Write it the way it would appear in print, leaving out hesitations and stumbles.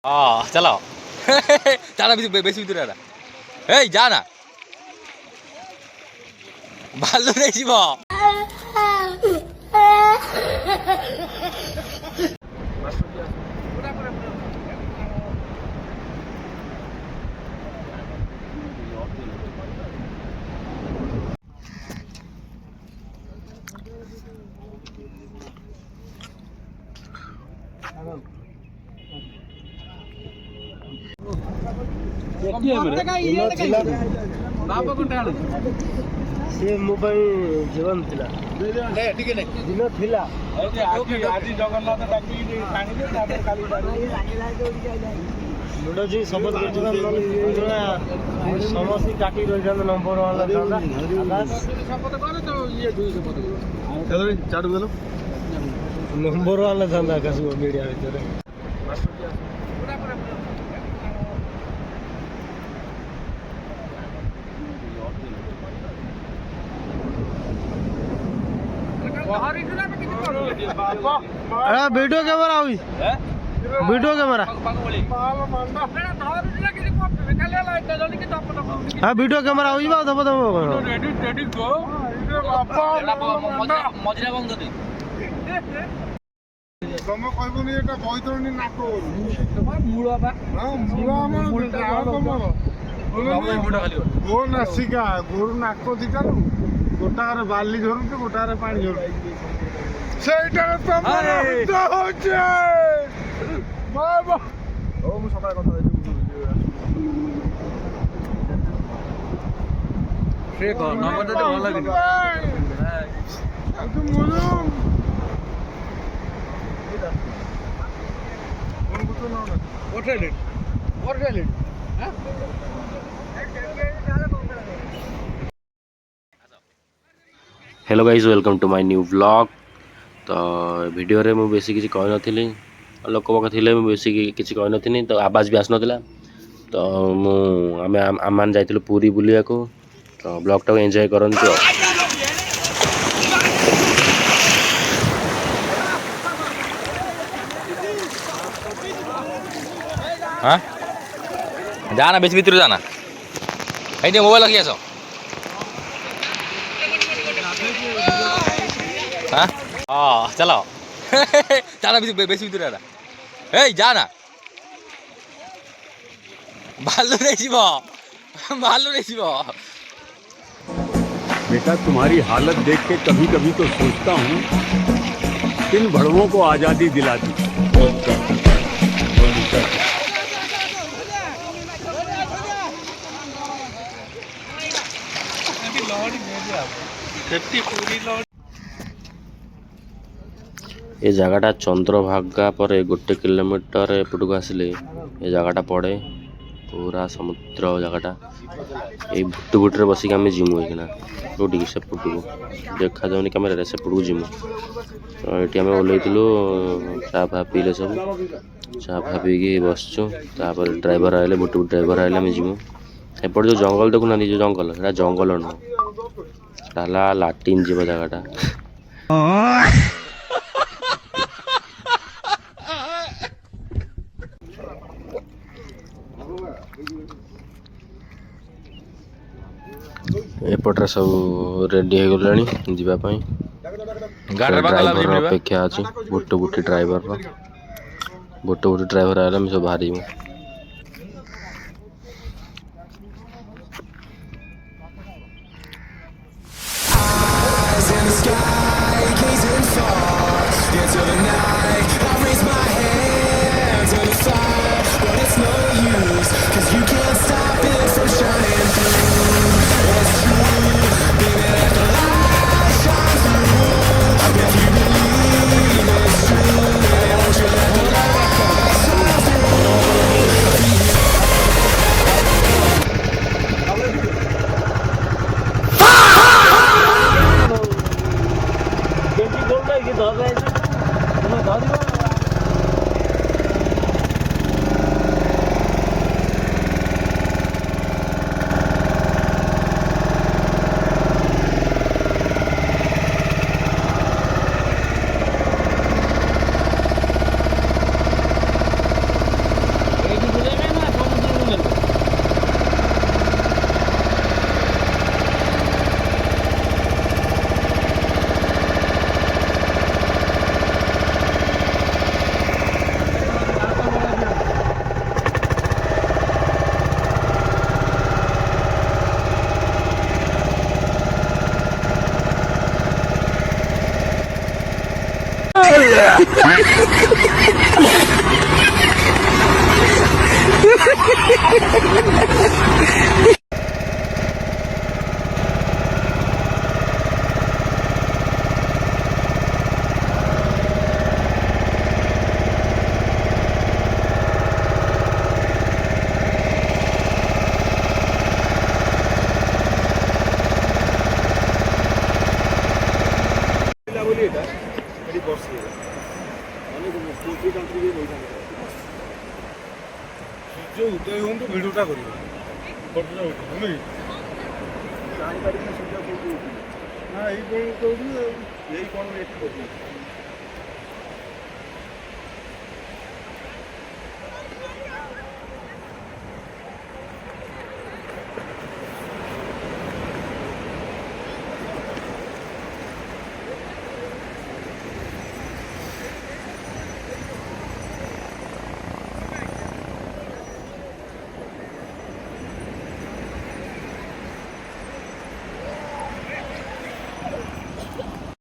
चलो जाना बेसि भितर ए जाना भालू नहीं से मो जीवन थिला दिन थिला मुंड जी शपथ समस्त काटी रही नंबर नंबर वाला था आकाश मीडिया भितर वीडियो कैमरा हुई वीडियो कैमरा हाँ वीडियो कैमरा हुई बात दब तुम कहबनी एटा बैतरणी नाक गो नासिका गोरु नाक दिकार गोटार बाली झरुचे गोटार पानी झरुचे ସେଇଟାରେ ତମର ହୃଦୟ ହଉଛି ବାବା ଓ ମୁଁ ସକାଳେ କଥା ହେଇଛି ସେ କହ ନମ୍ବର ତ ଭଲ ଲାଗିନି ତୁ ମୁଲୁ କୋନ କୁତ ନା ଓଟେଲେଟ ହାଁ hello guys welcome to my new vlog. तो वीडियो रे मुझे बेसी किसी कही नी लोक पक थे बेसी किसी कही नी तो आवाज भी आसना तो आम मैंने जाइलु पूरी बुलिया को तो ब्लॉग टाक एंजॉय करंतु। हाँ जाना बेस भितर जाना कहीं मोबाइल रखी आस चलो जाना बेसि भितर ए जाना भालू नहीं भालू नहीं बेटा तुम्हारी हालत देख के कभी कभी तो सोचता हूँ किन भड़वों को आज़ादी दिला दी। ये जगहटा चंद्रभागा पर 1 किलोमीटर एपट को आसिले ये जगहटा पड़े पूरा समुद्र जगहटा ये भुटुभुटे बसिक आम जिमु होना कौटी सेपट को देखा जाऊनी कैमेरा सेपट को जिमु तो ये आम ओल्लू चा फा पीले सब चा फा पी बसचु ड्राइवर आए भुटुभुट ड्राइवर आए आम जिमु एपट जो जंगल देखुना जो जंगल है जंगल नुह लाटिन जीव जगहटा एपटे सब रेडी हो गलानी जीवाई ड्राइवर अपेक्षा अच्छी भुटुभुटी ड्राइवर आए सब बाहर ସୂର୍ଯ୍ୟ ଉଦୟ ହୁଅନ୍ତୁ ଭିଡ଼ିଓଟା କରିବ ଫଟୋଟା ଉଠିବ ନୁହେଁ ଜାଣିପାରିବି ସୂର୍ଯ୍ୟ କୋଉଠି ନା ଏଇ କୋଣ କୋଉଠି ଏଇ କୋଣ ଏଠି